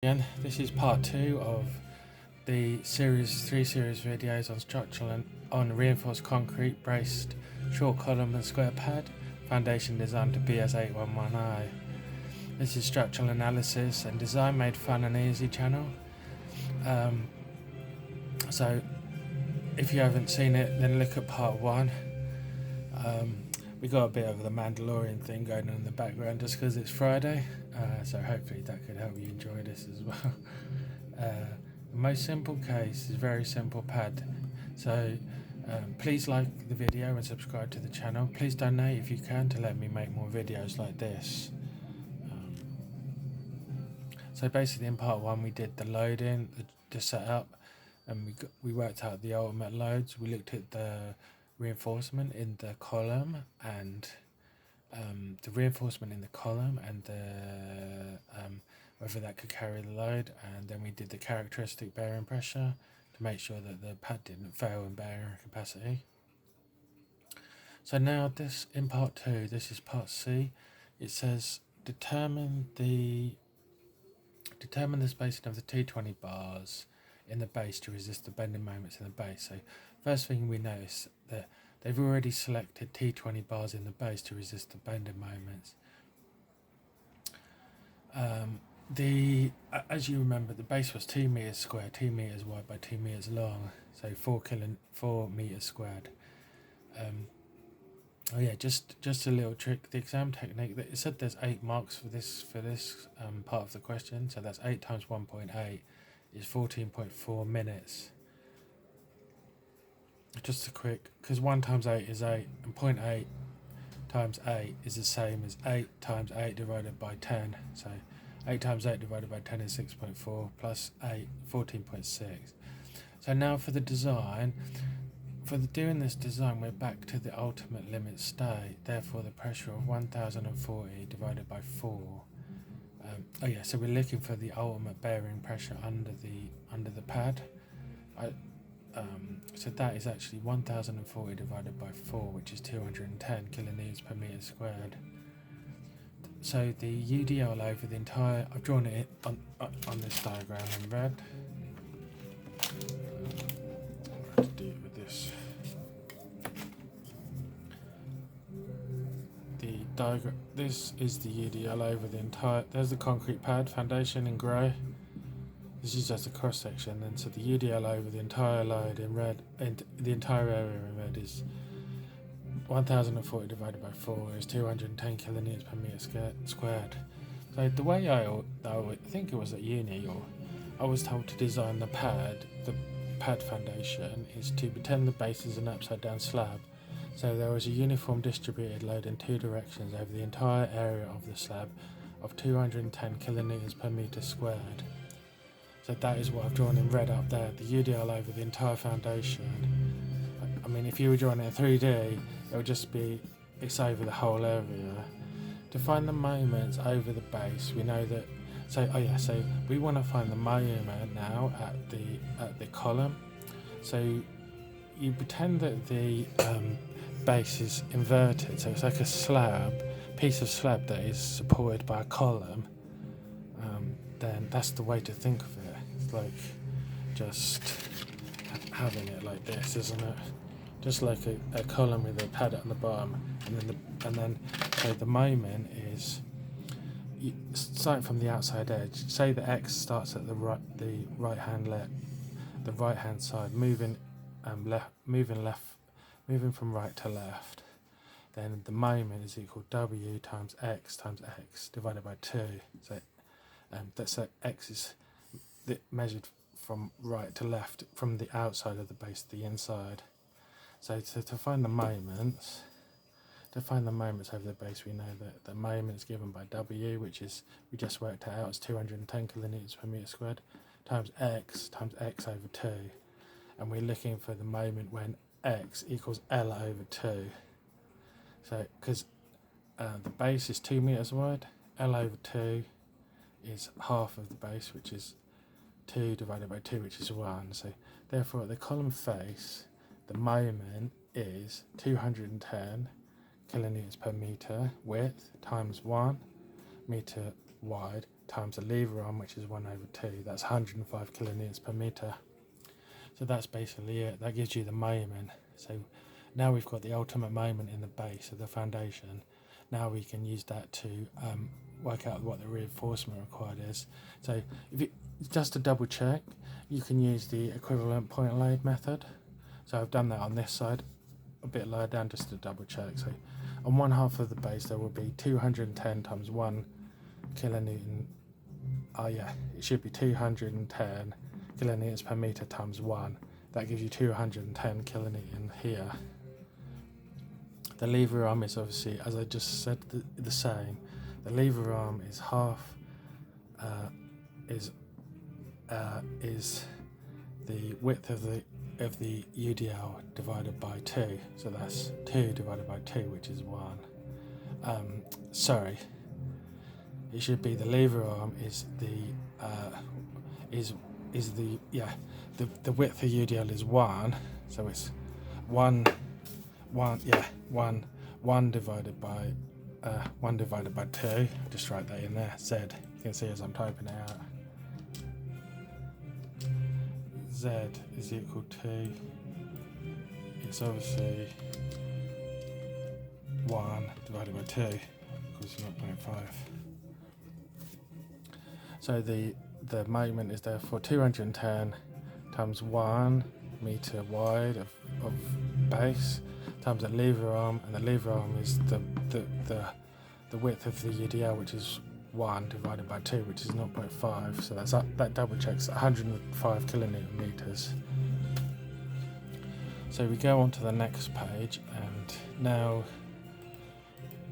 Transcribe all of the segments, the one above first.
Again, this is part 2 of the three series videos on structural and on reinforced concrete, braced, short column and square pad, foundation design to BS811i. This is structural analysis and design made fun and easy channel. So if you haven't seen it, then look at part 1. We got a bit of the Mandalorian thing going on in the background just because it's Friday, so hopefully that could help you enjoy this as well. The most simple case is very simple pad, so please like the video and subscribe to the channel. Please donate if you can to let me make more videos like this. So basically in part 1 we did the loading, the setup, and we worked out the ultimate loads. We looked at the reinforcement in the column and the reinforcement in the column and whether that could carry the load, and then we did the characteristic bearing pressure to make sure that the pad didn't fail in bearing capacity. So now this in part 2, this is part C. It says determine the spacing of the T20 bars in the base to resist the bending moments in the base. So first thing we notice that they've already selected T20 bars in the base to resist the bending moments. As you remember, the base was 2 meters square, 2 meters wide by 2 meters long, so 4 meters squared. Just a little trick. The exam technique. It said there's 8 marks for this part of the question. So that's 8 times 1.8 is 14.4 minutes. Just a quick, because 1 times 8 is 8, and 0.8 times 8 is the same as 8 times 8 divided by 10. So 8 times 8 divided by 10 is 6.4 plus 8, 14.6. So now for the design. Doing this design, we're back to the ultimate limit state. Therefore, the pressure of 1040 divided by 4. So we're looking for the ultimate bearing pressure under the pad. So that is actually 1040 divided by 4, which is 210 kilonewtons per meter squared. So the UDL over the entire, I've drawn it on this diagram in red. What to do with this? The diagram. This is the UDL over the entire. There's the concrete pad foundation in grey. This is just a cross section, and so the UDL over the entire load in red, and the entire area in red is 1040 divided by 4 is 210 kilonewtons per meter squared. So the way I think it was at uni, or I was told to design the pad foundation is to pretend the base is an upside down slab. So there was a uniform distributed load in 2 directions over the entire area of the slab of 210 kilonewtons per meter squared. So that is what I've drawn in red up there, the UDL over the entire foundation. I mean, if you were drawing it in 3D, it would just be, it's over the whole area. To find the moments over the base, we know that, so we want to find the moment now at the column. So you pretend that the base is inverted, so it's like a piece of slab that is supported by a column. Then that's the way to think of it. It's like just having it like this, isn't it? Just like a column with a pad at the bottom, and then so the moment is starting from the outside edge. Say the X starts at the right hand side, moving from right to left. Then the moment is equal W times X divided by 2. So that's X is measured from right to left, from the outside of the base to the inside. So to find the moments over the base, we know that the moment is given by W, which is, we just worked it out, as 210 kilonewtons per meter squared, times X over 2. And we're looking for the moment when X equals L over 2. So, because the base is 2 meters wide, L over 2 is half of the base, which is 2 divided by 2, which is 1. So therefore at the column face, the moment is 210 kilonewtons per meter width times 1 meter wide times the lever arm, which is 1/2. That's 105 kilonewtons per meter. So that's basically it. That gives you the moment. So now we've got the ultimate moment in the base of the foundation. Now we can use that to work out what the reinforcement required is. So if you, just to double check, you can use the equivalent point load method. So I've done that on this side, a bit lower down, just to double check. So on one half of the base there will be 210 times 1 kilonewton. It should be 210 kilonewtons per meter times 1. That gives you 210 kilonewton here. The lever arm is obviously, as I just said, the same. The lever arm is half is the width of the UDL divided by 2. So that's 2 divided by 2, which is 1. It should be the lever arm is the width of UDL is 1, so it's 1 divided by 2. Just write that in there. Z. You can see as I'm typing it out. Z is equal to, it's obviously 1 divided by 2 equals 0.5. So the moment is therefore 210 times 1 meter wide of base times the lever arm, and the lever arm is the width of the UDL, which is 1 divided by 2, which is 0.5. So that double checks 105 kilonewton meters. So we go on to the next page, and now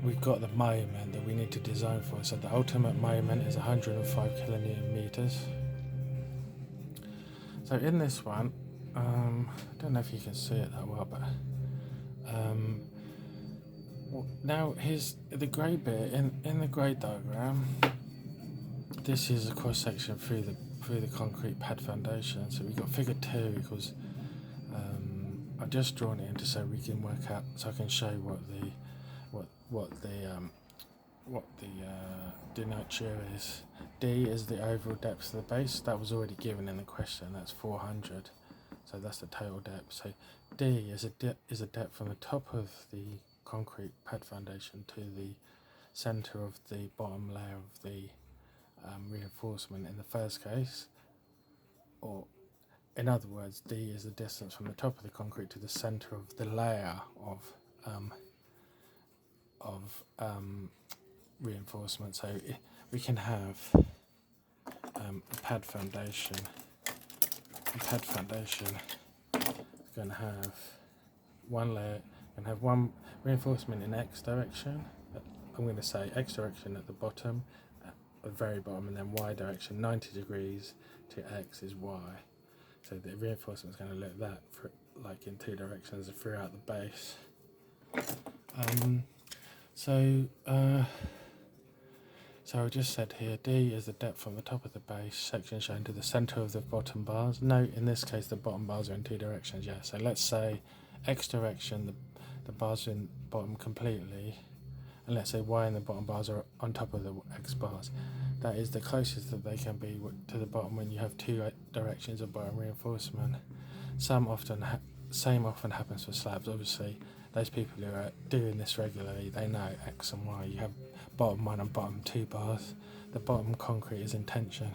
we've got the moment that we need to design for. So the ultimate moment is 105 kilonewton meters. So in this one, I don't know if you can see it that well, but now here's the grey bit in the grey diagram. This is a cross section through the concrete pad foundation. So we've got figure 2 equals. I've just drawn it in so we can work out, so I can show what the denominator is. D is the overall depth of the base. That was already given in the question. That's 400. So that's the total depth. So D is a depth from the top of the concrete pad foundation to the centre of the bottom layer of the reinforcement in the first case, or in other words, D is the distance from the top of the concrete to the centre of the layer of reinforcement. So we can have a pad foundation. A pad foundation is going to have one layer and have one reinforcement in X direction. I'm going to say X direction at the bottom, at the very bottom, and then Y direction 90 degrees to X is Y. So the reinforcement is going to look that for, like in 2 directions throughout the base. So I just said here, D is the depth from the top of the base section shown to the centre of the bottom bars. Note in this case the bottom bars are in 2 directions, yeah. So let's say X direction, the bars are in bottom completely, and let's say Y and the bottom bars are on top of the X bars. That is the closest that they can be to the bottom when you have 2 directions of bottom reinforcement. Same often happens for slabs. Obviously, those people who are doing this regularly, they know X and Y. You have bottom 1 and bottom 2 bars. The bottom concrete is in tension.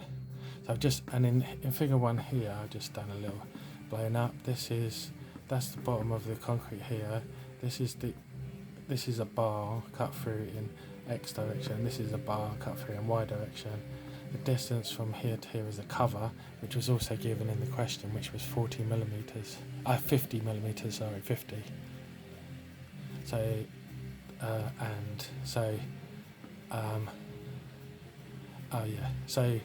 So in figure 1 here, I've just done a little blown up. That's the bottom of the concrete here. This is a bar cut through in X direction. This is a bar cut through in Y direction. The distance from here to here is the cover, which was also given in the question, which was 50 millimeters. So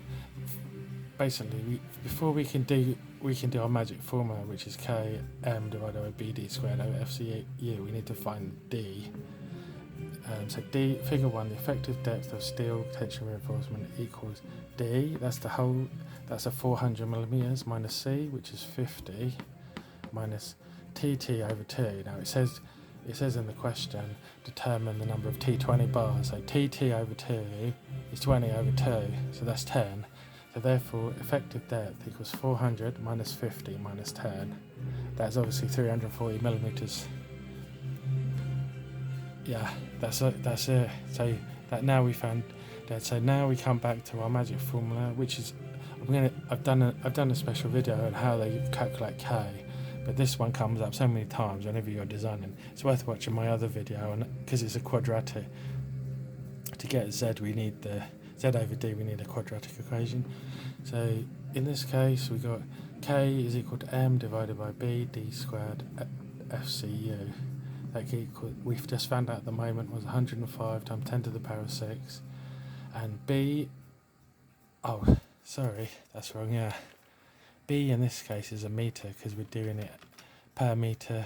basically, before we can do our magic formula, which is Km divided by BD squared over FCU, we need to find D. So D, figure 1, the effective depth of steel tension reinforcement equals D. That's a 400 millimeters minus C, which is 50, minus TT over 2. Now it says it says in the question, determine the number of T20 bars. So TT over 2 is 20 over 2, so that's 10. So therefore, effective depth equals 400 minus 50 minus 10. That's obviously 340 millimeters. Yeah, that's it. So that now we found that. So now we come back to our magic formula, which is I've done a special video on how they calculate K, but this one comes up so many times whenever you're designing. It's worth watching my other video, and because it's a quadratic. To get Z, we need the Z over D. We need a quadratic equation. So in this case, we got K is equal to M divided by B D squared FCU. That equal, we've just found out at the moment was 105 times 10 to the power of 6, and B. Oh, sorry, that's wrong. Yeah, B in this case is a meter because we're doing it per meter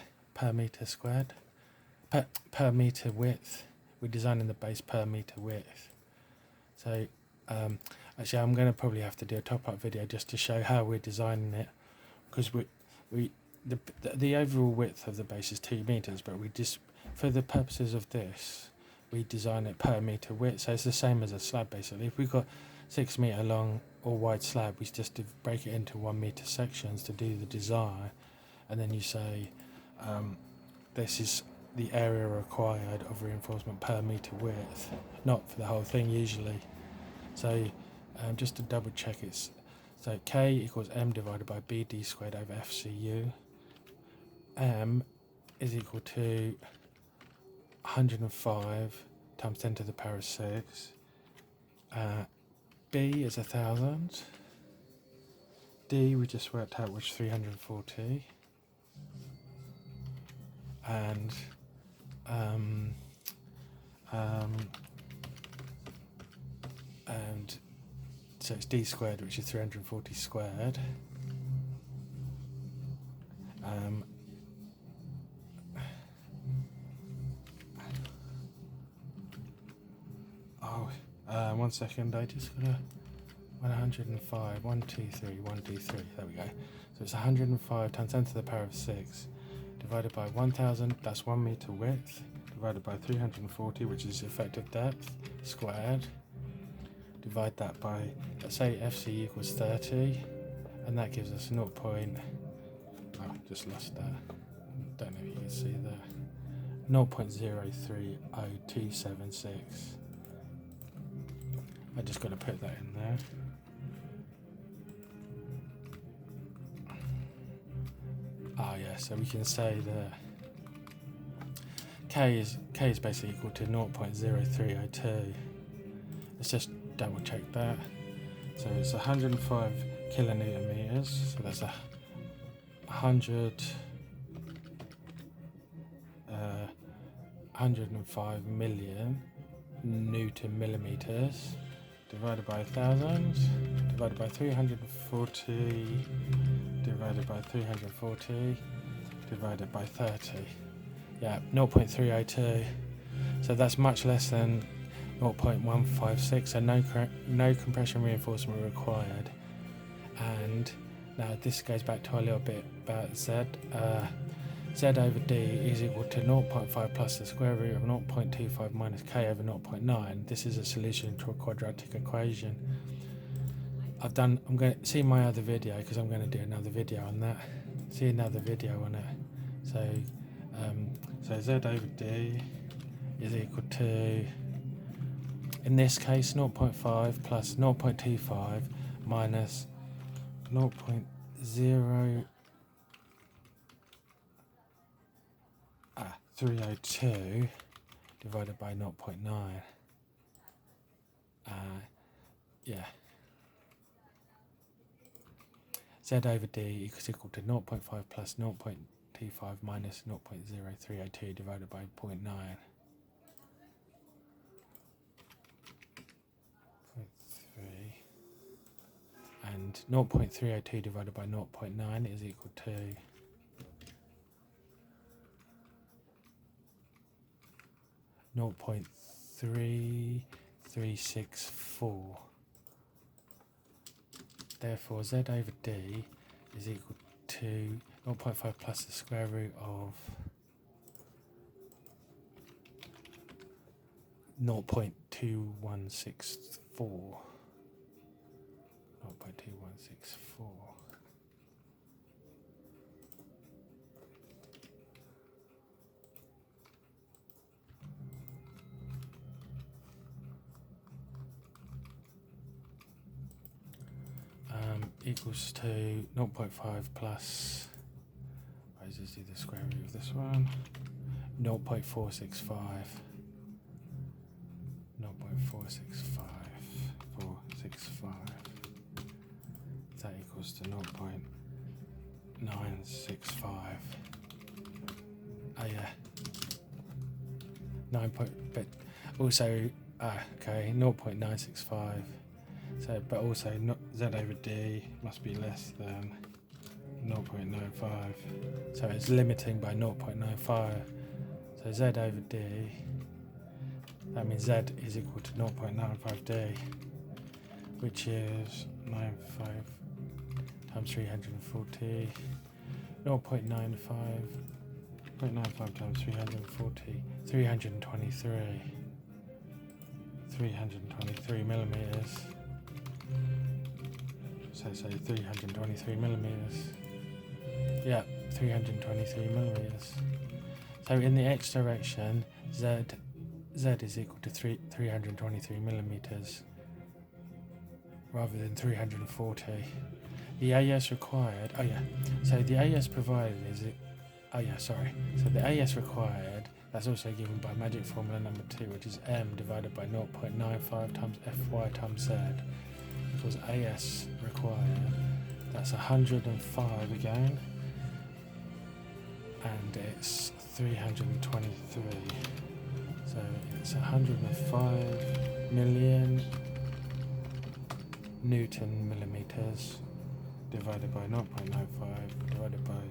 squared, per meter width. We're designing the base per meter width. So actually, I'm going to probably have to do a top-up video just to show how we're designing it, because the overall width of the base is 2 meters, but we just, for the purposes of this, we design it per meter width. So it's the same as a slab basically. If we've got 6 meter long or wide slab, we just break it into 1 meter sections to do the design, and then you say this is the area required of reinforcement per meter width, not for the whole thing usually. So just to double check, it's so K equals M divided by BD squared over FCU. M is equal to 105 times 10 to the power of 6. B is 1,000. D we just worked out was 340. And so it's D squared, which is 340 squared. One second, I just gotta 105, 1, 2, 3, 1, 2, 3, there we go. So it's 105 times 10 to the power of 6 divided by 1,000, that's 1 meter width, divided by 340, which is effective depth, squared. Divide that by, let's say FC equals 30, and that gives us 0. Oh, just lost that. Don't know if you can see that. 0.030276. I just got to put that in there. Oh yeah, so we can say that K is basically equal to 0.0302. Let's just double check that. So it's 105 kilonewton meters. So that's 105 million Newton millimeters divided by 1,000 divided by 340 divided by 340 divided by 30. Yeah, 0.302. So that's much less than 0.156, so no compression reinforcement required. And now this goes back to a little bit about Z. Z over D is equal to 0.5 plus the square root of 0.25 minus K over 0.9. This is a solution to a quadratic equation. I'm going to see my other video, because I'm going to do another video on that. See another video on it. So Z over D is equal to, in this case, 0.5 plus 0.25 minus 0.0302 divided by 0.9. Yeah. Z over D is equal to 0.5 plus 0.25 minus 0.0302 divided by 0.9. And 0.302 divided by 0.9 is equal to 0.3364. Therefore, Z over D is equal to 0.5 plus the square root of 0.2164. 0.2164. Equals to 0.5 plus, let's just do the square root of this one, 0.465. 465. That equals to 0.965. Oh yeah. 9 point, but also, okay, 0.965. So, but also not Z over D must be less than 0.95. So it's limiting by 0.95. So Z over D, that means Z is equal to 0.95D, which is 95 times 340, 0.95 times 340, 323 millimeters. So say 323 millimeters. Yeah, 323 millimeters. So in the X direction, Z is equal to 323 millimeters rather than 340. The AS required, so the AS provided so the AS required, that's also given by magic formula number 2, which is M divided by 0.95 times Fy times Z equals AS required. That's 105 again, and it's 323. So it's 105 million Newton millimeters divided by 0.95 divided by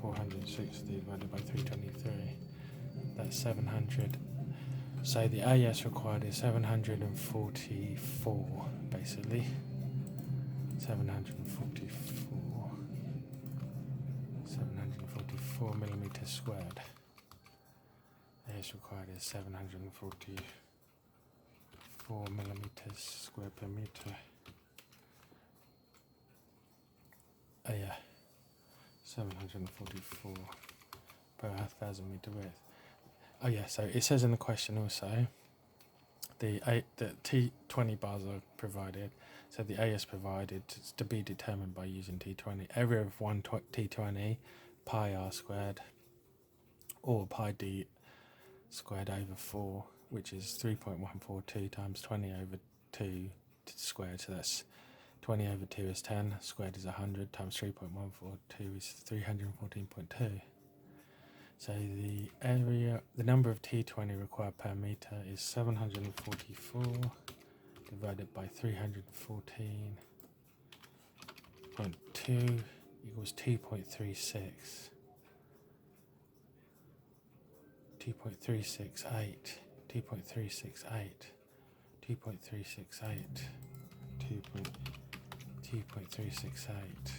460 divided by 323. That's 700. So the AS required is 744, basically. 744 millimeters squared. AS required is 744 millimeters squared per meter. 744 per 1,000 meter width. So it says in the question also the T20 bars are provided, so the AS provided to be determined by using T20. Area of one T20, pi r squared, or pi d squared over 4, which is 3.142 times 20 over 2 squared, so that's 20 over 2 is 10, squared is 100, times 3.142 is 314.2. So the number of T20 required per meter is 744 divided by 314.2 equals 2.36. 2.368. 2.368. 2.368. 2.368.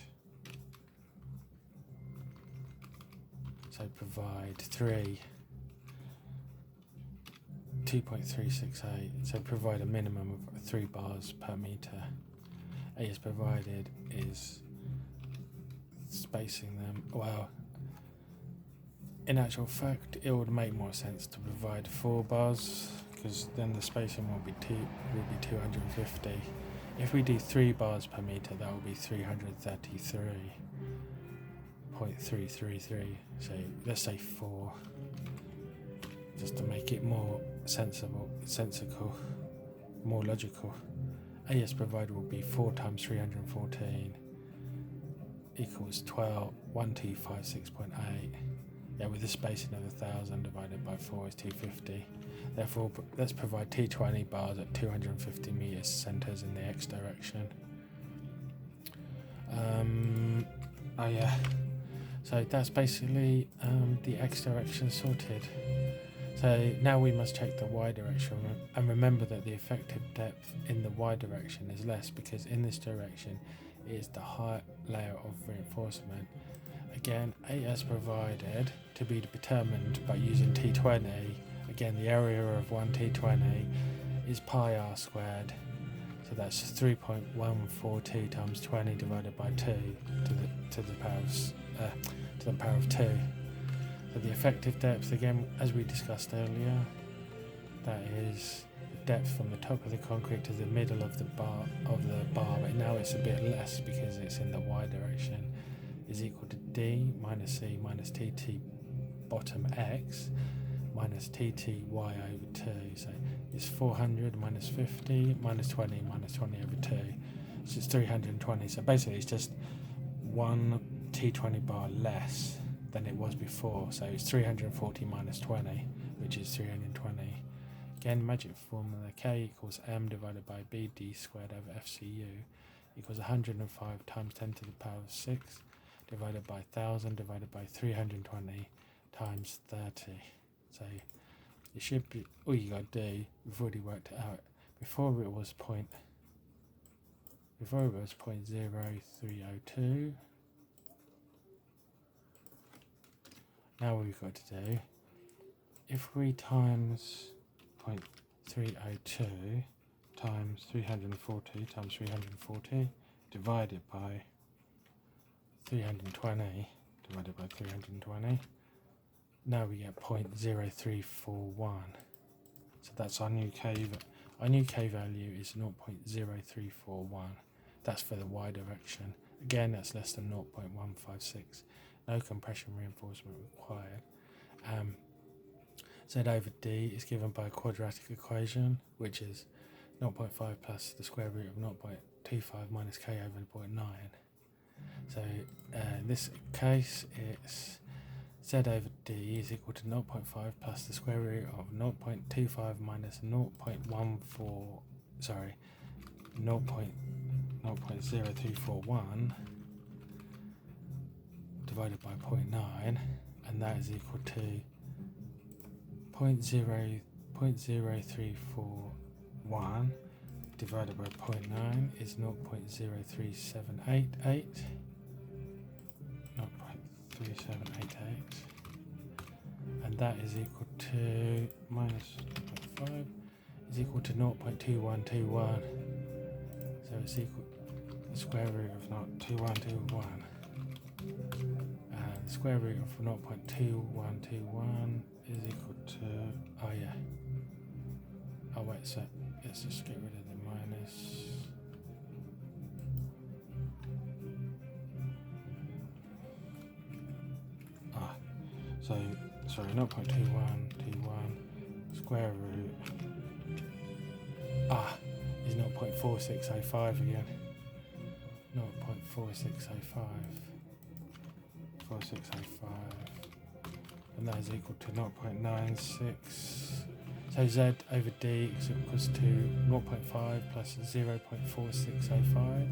So provide 2.368. So provide a minimum of 3 bars per meter. AS provided is spacing them. Well, in actual fact, it would make more sense to provide 4 bars, because then the spacing will be 250. If we do 3 bars per meter, that will be 333.333. So let's say 4, just to make it more sensical, more logical. AS provided will be 4 times 314 equals 1256.8. With the spacing of 1,000 divided by 4 is 250. Therefore, let's provide T20 bars at 250 meters centers in the X direction. So that's basically the X direction sorted. So now we must check the Y direction, and remember that the effective depth in the Y direction is less, because in this direction it is the higher layer of reinforcement. Again, AS provided to be determined by using T20. again, the area of 1 T20 is pi r squared. So that's 3.14 T times 20 divided by 2 to the power of 2. So the effective depth, again, as we discussed earlier, that is the depth from the top of the concrete to the middle of the bar, but now it's a bit less because it's in the y direction, is equal to d minus c minus tt bottom x minus tt y over 2. So it's 400 minus 50 minus 20 minus 20 over 2. So it's 320. So basically it's just 1 T20 bar less than it was before. So it's 340 minus 20, which is 320. Again, magic formula, K equals m divided by bd squared over FCU equals 105 times 10 to the power of 6 divided by 1000 divided by 320 times 30. So it should be, all you got to do, we've already worked it out. Before it was 0.0302. Now what we've got to do, if we times 0.302 times 340 times 340 divided by 320 divided by 320, now we get 0.0341. So that's our new K. Our new K value is 0.0341. That's for the y direction. Again, that's less than 0.156. No compression reinforcement required. Z over D is given by a quadratic equation, which is 0.5 plus the square root of 0.25 minus K over 0.9. So in this case, it's Z over D is equal to 0.5 plus the square root of 0.25 minus 0.0341 divided by 0.9, and that is equal to 0.0341 divided by 0.9 is 0.03788. 0.3788, and that is equal to minus 0.5 is equal to 0.2121. So it's equal to the square root of 0.2121. And the square root of 0.2121 is equal to, so let's just get rid of the minus. So, sorry, 0.2121 square root is 0.4605 again. 0.4605, and that is equal to 0.96. So Z over D is equals to 0.5 plus 0.4605,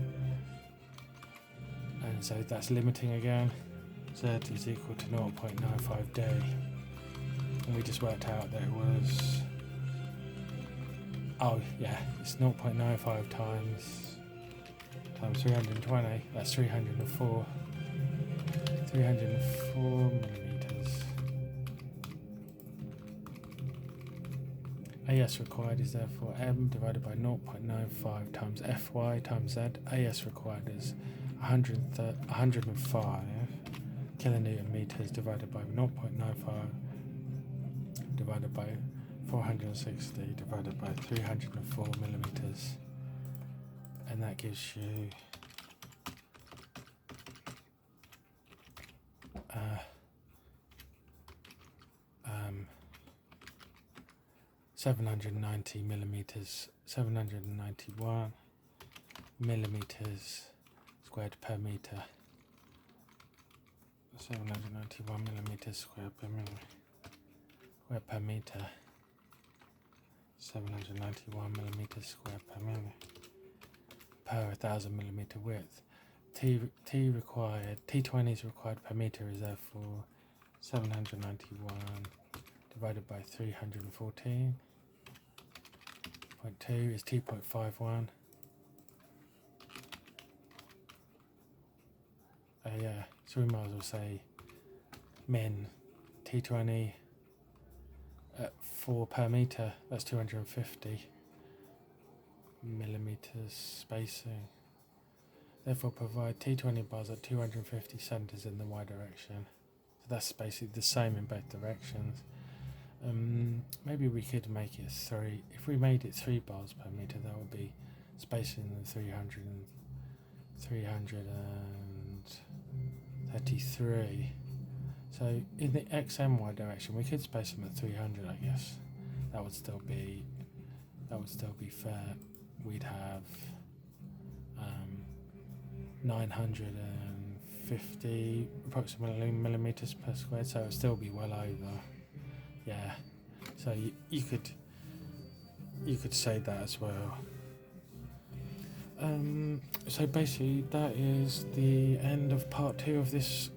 and so that's limiting again. Z is equal to 0.95D, and we just worked out that it was, it's 0.95 times 320, that's 304 millimeters. AS required is therefore M divided by 0.95 times Fy times Z. AS required is 105 kilonewton meters divided by 0.95 divided by 460 divided by 304 millimeters, and that gives you 790 millimeters, 791 millimeters squared per meter. 791 millimeters squared per meter. 791 millimeters squared per meter per 1,000 millimeter width. T required, T20 is required per meter is therefore 791 divided by 314. 0.2 is 2.51. So we might as well say min T20 at 4 per meter. That's 250 millimeters spacing. Therefore, provide T20 bars at 250 centers in the Y direction. So that's basically the same in both directions. Maybe we could make it 3. If we made it 3 bars per meter, that would be spacing in 333. So in the X and Y direction, we could space them at 300, I guess. That would still be fair. We'd have 950 approximately millimeters per square, so it would still be well over. Yeah, so you could say that as well. So basically, that is the end of part 2 of this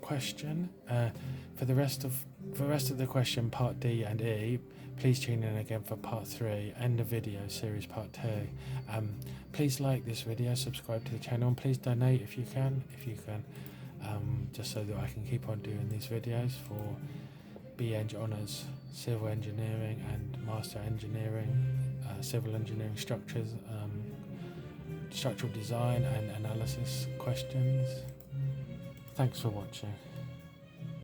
question. For the rest of the question, part D and E, please tune in again for part 3 and the video series part 2. Please like this video, subscribe to the channel, and please donate if you can, just so that I can keep on doing these videos for BEng Honours, Civil Engineering and Master Engineering, Civil Engineering Structures, Structural Design and Analysis questions. Thanks for watching.